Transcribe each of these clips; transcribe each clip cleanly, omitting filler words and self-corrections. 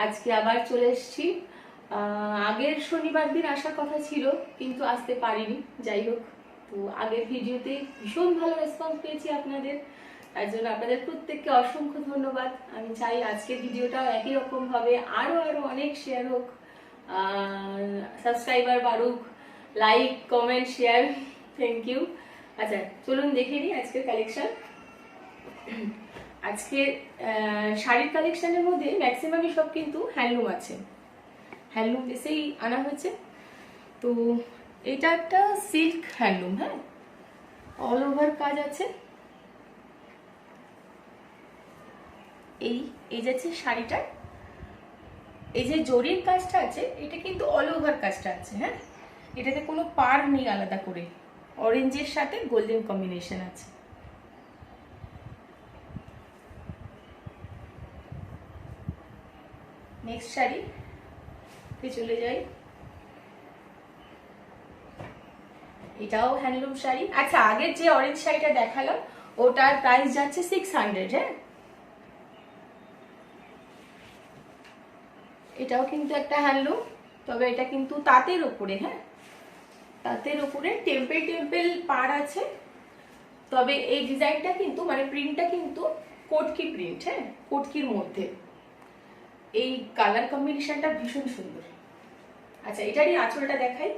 আজকে আবার চলে এসেছি। আগের শনিবার দিন আসার কথা ছিল, কিন্তু আসতে পারিনি। যাই হোক, তো আগের ভিডিওতে ভীষণ ভালো রেসপন্স পেয়েছি আপনাদের, তার জন্য আপনাদের প্রত্যেককে অসংখ্য ধন্যবাদ। আমি চাই আজকের ভিডিওটাও একই রকম ভাবে আরো আরো অনেক শেয়ার হোক, সাবস্ক্রাইবার বাড়ুক, like comment share. Thank you. আচ্ছা, চলুন দেখে নিই আজকের কালেকশন। আজকে শাড়ির কালেকশনের মধ্যে ম্যাক্সিমামই সব কিন্তু হ্যান্ডলুম আছে, হ্যান্ডলুম বেসেই আনা হয়েছে। তো এটা একটা সিল্ক হ্যান্ডলুম, হ্যাঁ, অল ওভার কাজ আছে। এই যাচ্ছে শাড়িটার, এই যে জরির কাজটা আছে এটা কিন্তু অল ওভার কাজটা আছে, হ্যাঁ, এটাতে কোনো পার নেই আলাদা করে, অরেঞ্জের সাথে গোল্ডেন কম্বিনেশন আছে। নেক্সট শাড়ি চলে যাই, এটাও হ্যান্ডলুম শাড়ি। আচ্ছা, আগের যে অরেঞ্জ শাড়িটা দেখালাম ওটার প্রাইস যাচ্ছে 600, হ্যাঁ। এটাও কিন্তু একটা হ্যান্ডলুম, তবে এটা কিন্তু তাঁতের উপরে, হ্যাঁ, তাঁতের উপরে টেম্পেল টেম্পেল পার আছে। তবে এই ডিজাইনটা কিন্তু মানে প্রিন্টটা কিন্তু কোটকি প্রিন্ট, হ্যাঁ, কোটকির মধ্যে। এই কালার কম্বিনেশনটা ভীষণ সুন্দর। আচ্ছা, এটারই আঁচলটা দেখাই।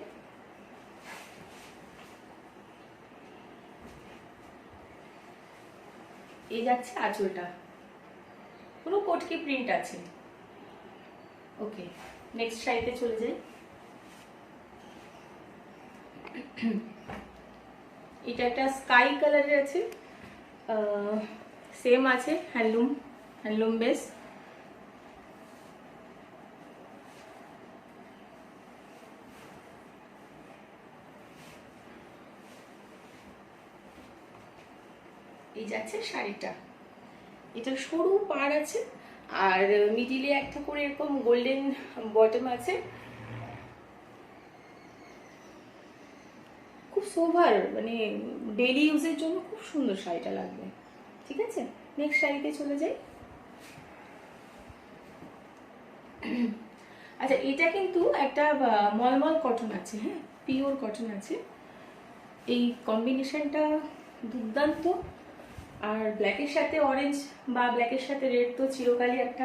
এই যাচ্ছে আঁচলটা, পুরো কোটকি প্রিন্ট আছে। ওকে, নেক্সট শাড়িতে চলে যাই। এটা একটা স্কাই কালারের আছে, সেম আছে, হ্যান্ডলুম, হ্যান্ডলুম বেস। এই যাচ্ছে শাড়িটা, এটা সরু পাড় আছে আর মিডিলে একটা করে এরকম গোল্ডেন বটম আছে। খুব সোভার, মানে ডেইলি ইউজের জন্য খুব সুন্দর শাড়িটা লাগবে। ঠিক আছে, নেক্সট শাড়িতে চলে যাই। আচ্ছা, এটা কিন্তু একটা মলমল কটন আছে, হ্যাঁ, পিওর কটন আছে। এই কম্বিনেশনটা দুর্দান্ত। আর ব্ল্যাকের সাথে অরেঞ্জ বা ব্ল্যাকের সাথে রেড তো চিরকালই একটা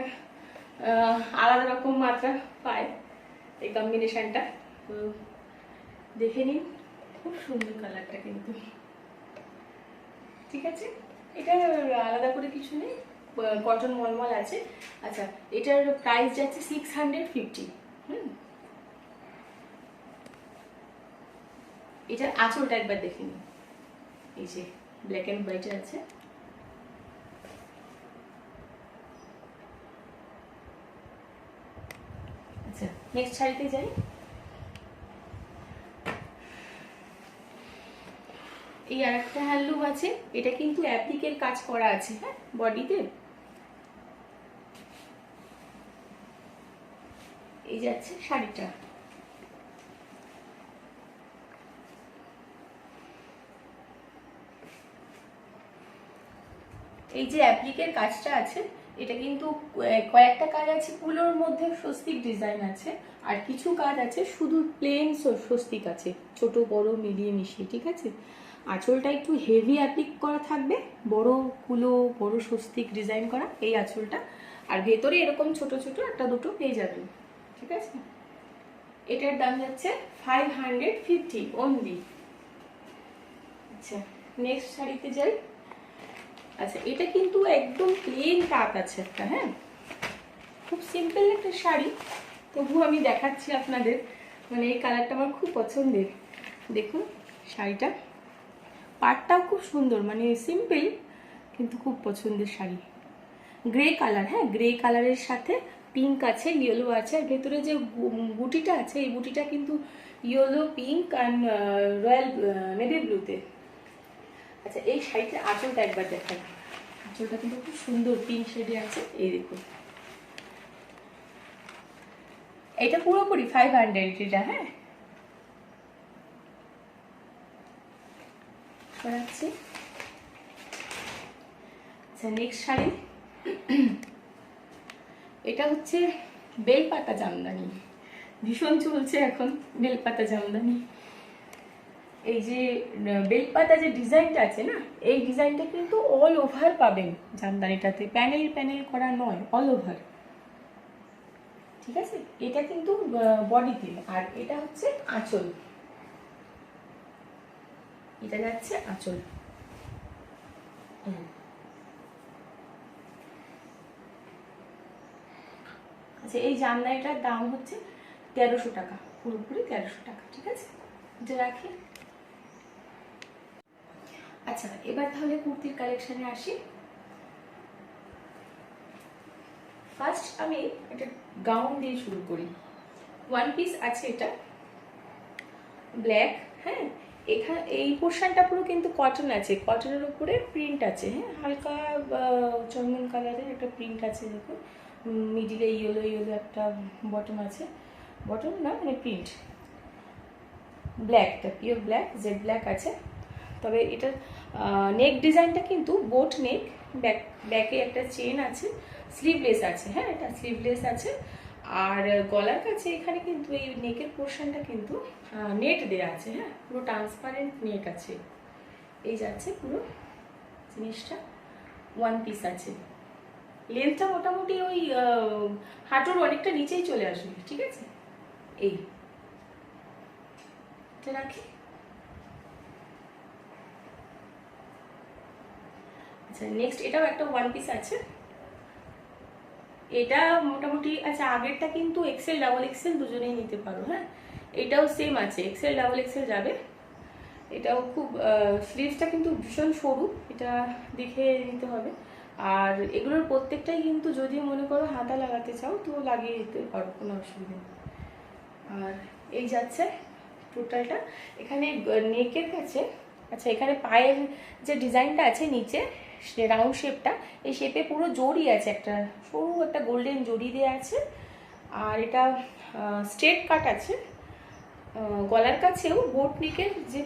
আলাদা রকম মাত্রা পায় এই কম্বিনেশনটা। দেখে নিন, খুব সুন্দর কালারটা কিন্তু। ঠিক আছে, এটা আলাদা করে কিছু নেই, কটন মলমল আছে। আচ্ছা, এটার প্রাইস যাচ্ছে 650। এটার আঁচলটা একবার দেখে নিন, এই যে ব্ল্যাক অ্যান্ড হোয়াইটে আছে। আচ্ছা, নেক্সট শাড়িতে যাই। এই আর একটা হ্যান্ডলুম আছে, এটা কিন্তু অ্যাপ্লিকের কাজ করা আছে, হ্যাঁ, বডিতে। এই যাচ্ছে শাড়িটা, এই যে অ্যাপ্লিকের কাজটা আছে এটা কিন্তু কয়েকটা কাজ আছে কুলোর মধ্যে স্বস্তিক ডিজাইন আছে, আর কিছু কাজ আছে শুধু প্লেন স্বস্তিক আছে, ছোট বড় মিলিয়ে মিশিয়ে। ঠিক আছে, আঁচলটা একটু হেভি অ্যাপ্লিক করা থাকবে, বড় কুলো বড় স্বস্তিক ডিজাইন করা এই আঁচলটা, আর ভেতরে এরকম ছোট ছোট একটা দুটো পেয়ে যাবেন। ঠিক আছে, এটার দাম যাচ্ছে 550 অনলি। আচ্ছা, নেক্সট শাড়িতে যাই। আচ্ছা, এটা কিন্তু একদম প্লেন তাঁত আছে একটা, হ্যাঁ, খুব সিম্পল একটা শাড়ি, তবুও আমি দেখাচ্ছি আপনাদের, মানে এই কালারটা আমার খুব পছন্দের। দেখুন শাড়িটা, পাড়টাও খুব সুন্দর, মানে সিম্পল কিন্তু খুব পছন্দের শাড়ি। গ্রে কালার, হ্যাঁ, গ্রে কালারের সাথে পিঙ্ক আছে, ইয়েলো আছে, আর ভেতরে যে বুটিটা আছে এই বুটিটা কিন্তু yellow, pink and royal navy ব্লুতে। আচ্ছা, এই শাড়িটার আঁচলটা একবার দেখাই। আঁচলটা কিন্তু খুব সুন্দর পিঙ্ক শেডে আছে, এই দেখুন। এটা পুরোপুরি 500 এটা, হ্যাঁ, সরাচ্ছি। আচ্ছা, নেক্সট শাড়ি, এটা হচ্ছে বেলপাতা জামদানি ভীষণ চলছে এখন, বেলপাতা জামদানি। এই যে বেলপাতা যে ডিজাইনটা আছে না, এই ডিজাইনটা কিন্তু অল ওভার পাবেন জামদানিটাতে, প্যানেল প্যানেল করা নয়, অল ওভার। ঠিক আছে, এটা কিন্তু বডিতে, আর এটা হচ্ছে আঁচল, এটা যাচ্ছে আঁচল। আচ্ছা, এই জামদানিটার দাম হচ্ছে 1300 টাকা, পুরোপুরি 1300 টাকা। ঠিক আছে, এটা রাখি। আচ্ছা, এবার তাহলে কুর্তির কালেকশনে আসি। ফার্স্ট আমি একটা গাউন দিয়ে শুরু করি। ওয়ান পিস আছে এটা, ব্ল্যাক। হ্যাঁ, এখানে এই পোর্শনটা পুরো কিন্তু কটন আছে, কটনের উপরে প্রিন্ট আছে। হ্যাঁ, হালকা চন্দন কালারের একটা প্রিন্ট আছে, দেখুন মিডিলে ইয়েলো ইয়েলো একটা বটম আছে, বটম না মানে প্রিন্ট, ব্ল্যাকটা পিওর ব্ল্যাক, জেড ব্ল্যাক আছে। তবে এটার নেক ডিজাইনটা কিন্তু বোট নেক, ব্যাকে একটা চেন আছে, স্লিভলেস আছে। হ্যাঁ, এটা স্লিভলেস আছে। আর গলার কাছে এখানে কিন্তু এই নেকের পোর্শনটা কিন্তু নেট দেওয়া আছে। হ্যাঁ, পুরো ট্রান্সপারেন্ট নেট আছে। এই যাচ্ছে পুরো জিনিসটা, ওয়ান পিস আছে। লেন্থটা মোটামুটি ওই হাঁটুর অনেকটা নিচেই চলে আসবে। ঠিক আছে, এই রাখি। আচ্ছা, নেক্সট এটাও একটা ওয়ান পিস আছে, এটা মোটামুটি, আচ্ছা আগেরটা কিন্তু এক্সেল ডাবল এক্সেল দুজনেই নিতে পারো। হ্যাঁ, এটাও সেম আছে, এক্সেল ডাবল এক্সেল যাবে। এটাও খুব, স্লিভসটা কিন্তু ভীষণ সরু, এটা দেখে নিতে হবে। আর এগুলোর প্রত্যেকটাই কিন্তু যদি মনে করো হাতা লাগাতে চাও তো লাগিয়ে দিতে পারো, কোনো অসুবিধা নেই। আর এই যাচ্ছে টোটালটা। এখানে নেকের কাছে, আচ্ছা এখানে পায়ের যে ডিজাইনটা আছে নিচে রাউন্ড শেপটা, এই শেপে পুরো জড়ি আছে, একটা সরু একটা গোল্ডেন জড়ি দেওয়া আছে। আর এটা স্ট্রেট কাট আছে। গলার কাছেও বোট নেকের যে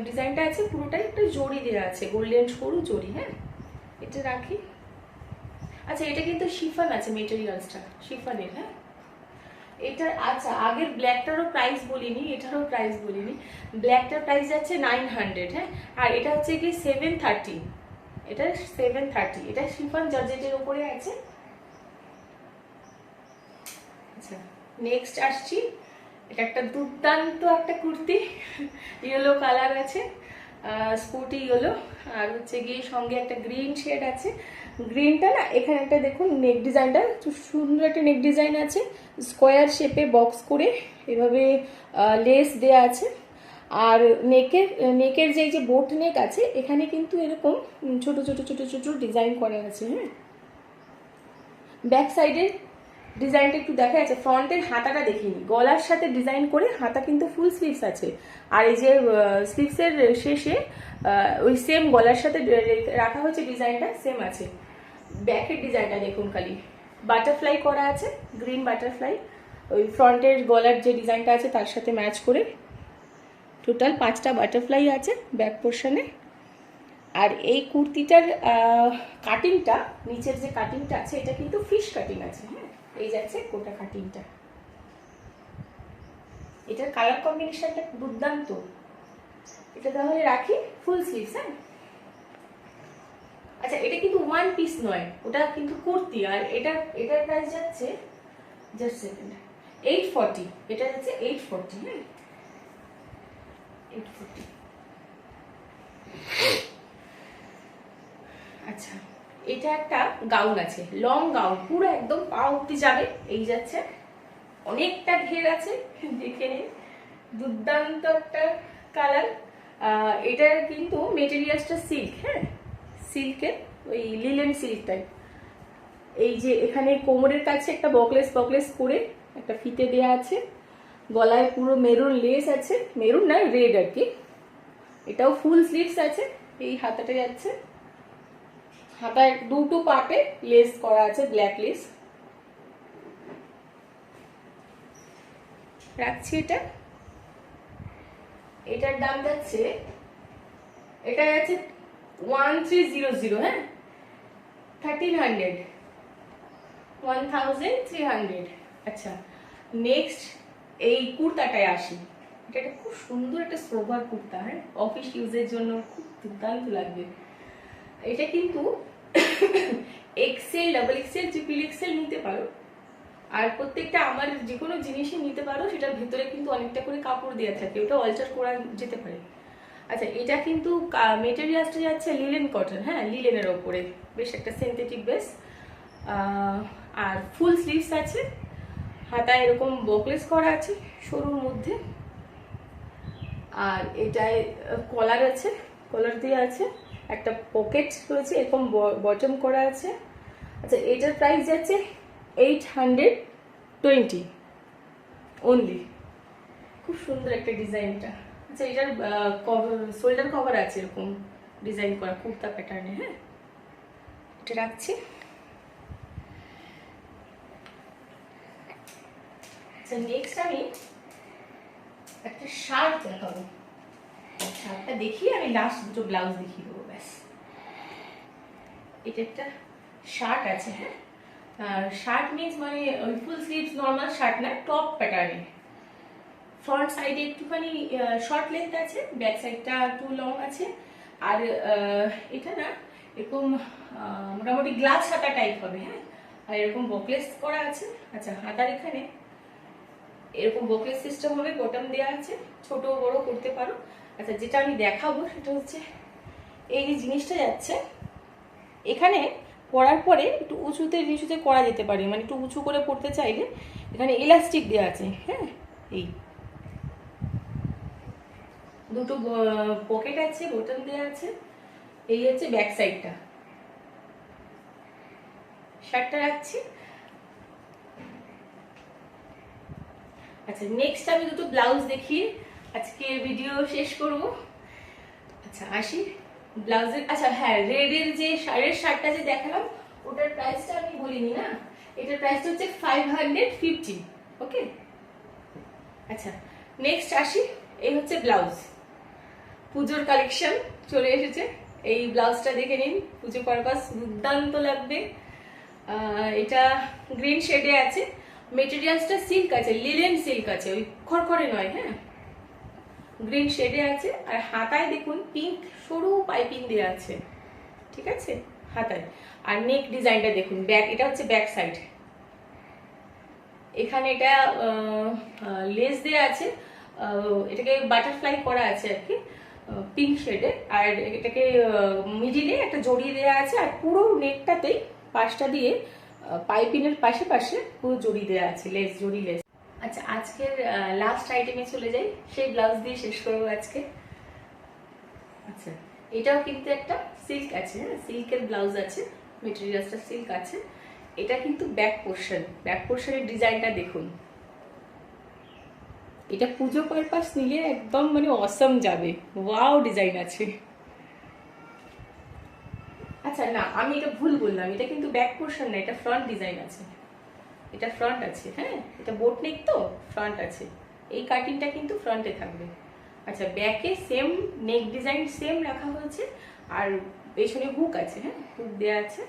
ডিজাইনটা আছে পুরোটাই একটা জড়ি দেওয়া আছে, গোল্ডেন সরু জড়ি। হ্যাঁ, এটা রাখি। আচ্ছা, এটা কিন্তু শিফন আছে, মেটেরিয়ালসটা শিফনের। হ্যাঁ, এটার, আচ্ছা আগের ব্ল্যাকটারও প্রাইস বলিনি, এটারও প্রাইস বলিনি। ব্ল্যাকটার প্রাইস যাচ্ছে 900। হ্যাঁ, আর এটা হচ্ছে কি 730, এটা 730, এটা শিফন জর্জেটের উপরে আছে। আচ্ছা, নেক্সট আসছি, এটা একটা দুর্দান্ত একটা কুর্তি, ইয়েলো কালার আছে, স্পোর্টি ইয়েলো, আর হচ্ছে গিয়ে সঙ্গে একটা গ্রিন শেড আছে। গ্রিনটা না, এখানে একটা দেখুন নেক ডিজাইনটা সুন্দর একটা নেক ডিজাইন আছে, স্কোয়ার শেপে বক্স করে এভাবে লেস দেয়া আছে। আর নেকের যে বোট নেক আছে, এখানে কিন্তু এরকম ছোট ছোট ছোট ছোট ডিজাইন করা আছে। হ্যাঁ, ব্যাক সাইডের ডিজাইনটা একটু দেখা যাচ্ছে, ফ্রন্টের হাতাটা দেখিনি, গলার সাথে ডিজাইন করে হাতা কিন্তু ফুল স্লিভস আছে। আর এই যে স্লিভসের শেষে ওই সেম গলার সাথে রাখা হয়েছে, ডিজাইনটা সেম আছে। ব্যাকের ডিজাইনটা দেখুন, খালি বাটারফ্লাই করা আছে, গ্রিন বাটারফ্লাই, ওই ফ্রন্টের গলার যে ডিজাইনটা আছে তার সাথে ম্যাচ করে টোটাল 5টা বাটারফ্লাই আছে ব্যাক পোর্শনে। আর এই কুর্তিটার কাটিংটা, নিচের যে কাটিংটা আছে এটা কিন্তু ফিশ কাটিং আছে। হ্যাঁ, এই যাচ্ছে গোটা কাটিংটা। এটার কালার কম্বিনেশনটা দুর্দান্ত। এটা তাহলে রাখি, ফুল স্লিভস। হ্যাঁ, আচ্ছা এটা কিন্তু ওয়ান পিস নয়, ওটা কিন্তু কুর্তি। আর এটার প্রাইস যাচ্ছে, জাস্ট সেকেন্ড, 840, এটা যাচ্ছে 840। হ্যাঁ, 840। আচ্ছা, এটা একটা গাউন আছে, লং গাউন, পুরো একদম পা অব্দি যাবে। এই যাচ্ছে, অনেকটা ঘের আছে, দেখে নিন, দুর্দান্ত একটা কালার। এটার কিন্তু মেটেরিয়ালসটা সিল্ক। হ্যাঁ, সিল্কের ওই লিলেন সিল্ক টাইপ। এই যে এখানে কোমরের কাছে একটা বকলেস বকলেস করে একটা ফিতে দেয়া আছে, গলায় পুরো মেরুন লেস আছে, মেরুন না রেড আর কি। এটাও ফুল স্লিভস আছে। এই হাতাটা যাচ্ছে, হাতায় দুটো পার্টে লেস করা আছে, ব্ল্যাক লেস। রাখছি এটা। এটার দাম যাচ্ছে, এটা যাচ্ছে 1300। হ্যাঁ, 1300, 1300। আচ্ছা, নেক্সট এই কুর্তাটায় আসি। এটা একটা খুব সুন্দর একটা সোভার কুর্তা, হ্যাঁ, অফিস ইউজের জন্য খুব দুর্দান্ত লাগবে। এটা কিন্তু XL, double XL, triple XL নিতে পারো। আর প্রত্যেকটা আমার যে কোনো জিনিসই নিতে পারো, সেটার ভেতরে কিন্তু অনেকটা করে কাপড় দেওয়া থাকে, ওটা অল্টার করা যেতে পারে। আচ্ছা, এটা কিন্তু মেটেরিয়ালসটা যাচ্ছে লিলেন কটন, হ্যাঁ, লিলেনের ওপরে বেশ একটা সিনথেটিক বেস। আর ফুল স্লিভস আছে, হাতায় এরকম বকলেস করা আছে সরুর মধ্যে। আর এটায় কলার আছে, কলার দিয়ে আছে, একটা পকেট রয়েছে, এরকম বটম করা আছে। আচ্ছা, এটার প্রাইস যাচ্ছে 820 অনলি। খুব সুন্দর একটা ডিজাইনটা। আচ্ছা, এটার শোল্ডার কভার আছে এরকম ডিজাইন করা কুর্তা প্যাটার্নে, হ্যাঁ, এটা রাখছি। আচ্ছা, নেক্সট আমি একটা শার্ট দেখাবো। শার্টটা দেখিয়ে আমি লাস্ট দুটো ব্লাউজ দেখিয়ে দেবো, ব্যাস। এটা একটা শার্ট আছে, হ্যাঁ, শার্ট মিন্স মানে ফুল স্লিভস নর্মাল শার্ট না, টপ প্যাটার্নে। ফ্রন্ট সাইডে একটুখানি শর্ট লেন্থ আছে, ব্যাক সাইডটা একটু লং আছে। আর এটা না এরকম মোটামুটি গ্লাস হাতা টাইপ হবে, হ্যাঁ, আর এরকম বকলেস করা আছে। আচ্ছা, হাতার এখানে এরকম বকলেস সিস্টেম হবে, বটম দেওয়া আছে, ছোট বড় করতে পারো। আচ্ছা, যেটা আমি দেখাবো সেটা হচ্ছে এই যে জিনিসটা যাচ্ছে এখানে পরার পরে একটু উঁচুতে নিচুতে করা যেতে পারে, মানে একটু উঁচু করে পড়তে চাইলে এখানে ইলাস্টিক দেওয়া আছে, হ্যাঁ, এই দুটো পকেট আছে, বোতাম দেওয়া আছে। এই হচ্ছে ব্যাক সাইডটা। শার্টটা রাখছি। আচ্ছা, নেক্সট আমি দুটো ব্লাউজ দেখিয়ে আজকে ভিডিও শেষ করব। আচ্ছা, আসি ব্লাউজের। আচ্ছা, হ্যাঁ, রেডের যে শাড়ির শার্টটা যে দেখালাম ওটার প্রাইসটা আমি বলিনি না, এটার প্রাইসটা হচ্ছে 550। ওকে। আচ্ছা, নেক্সট আসি। এই হচ্ছে ব্লাউজ, পুজোর কালেকশন চলে এসেছে। এই ব্লাউজটা দেখে নিন, পুজো পারপাস দুর্দান্ত লাগবে। এটা গ্রিন শেডে আছে, মেটেরিয়ালসটা সিল্ক আছে, লিলেন সিল্ক আছে, ওই খড়খড়ে নয়, হ্যাঁ, গ্রিন শেডে আছে। আর হাতায় দেখুন পিঙ্ক সরু পাইপিং দেওয়া আছে, ঠিক আছে, হাতায়। আর নেক ডিজাইনটা দেখুন, ব্যাক, এটা হচ্ছে ব্যাক সাইড। এখানে এটা লেস দেওয়া আছে, এটাকে বাটারফ্লাই করা আছে আর কি, পিঙ্ক শেডে। আর এটাকে মিডিলে একটা জড়ি দেওয়া আছে, আর পুরো নেকটাতেই পাশটা দিয়ে পাইপিনের পাশে পাশে পুরো জড়ি দেওয়া আছে, লেস, জড়ি লেস। আচ্ছা, আজকের লাস্ট আইটেমে চলে যাই, সেই ব্লাউজ দিয়ে শেষ করবো আজকে। আচ্ছা, এটাও কিন্তু একটা সিল্ক আছে, হ্যাঁ, সিল্কের ব্লাউজ আছে, মেটেরিয়ালসটা সিল্ক আছে। এটা কিন্তু ব্যাক পোর্শন, ব্যাক পোর্শনের ডিজাইনটা দেখুন। এটা পুজো পারপাস নিলে একদম মানে অসম যাবে, ওয়াও ডিজাইন আছে। আচ্ছা, না, আমি এটা ভুল বললাম, এটা কিন্তু ব্যাক পোর্শন না, এটা ফ্রন্ট ডিজাইন আছে, এটা ফ্রন্ট আছে, হ্যাঁ, এটা বোট নেক তো ফ্রন্ট আছে, এই কাটিংটা কিন্তু ফ্রন্টে থাকবে। আচ্ছা, ব্যাকে সেম নেক ডিজাইন সেম রাখা হয়েছে, আর পেছনে হুক আছে, হ্যাঁ, হুক দেওয়া আছে।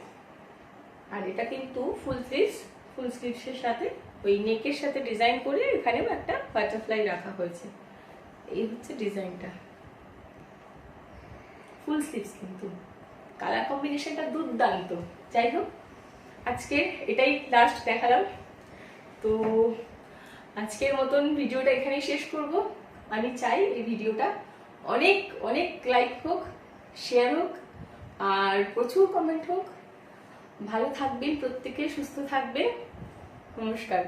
আর এটা কিন্তু ফুল স্লিভস, ফুল স্লিভসের সাথে ওই নেকের সাথে ডিজাইন করে এখানেও একটা বাটারফ্লাই রাখা হয়েছে। এই হচ্ছে ডিজাইনটা, ফুল স্লিভস, কিন্তু কালার কম্বিনেশনটা দুর্দান্ত। যাই হোক, আজকে এটাই লাস্ট দেখালাম। তো আজকের মতন ভিডিওটা এখানেই শেষ করব। আমি চাই এই ভিডিওটা অনেক অনেক লাইক হোক, শেয়ার হোক, আর প্রচুর কমেন্ট হোক। ভালো থাকবেন প্রত্যেকে, সুস্থ থাকবেন। নমস্কার।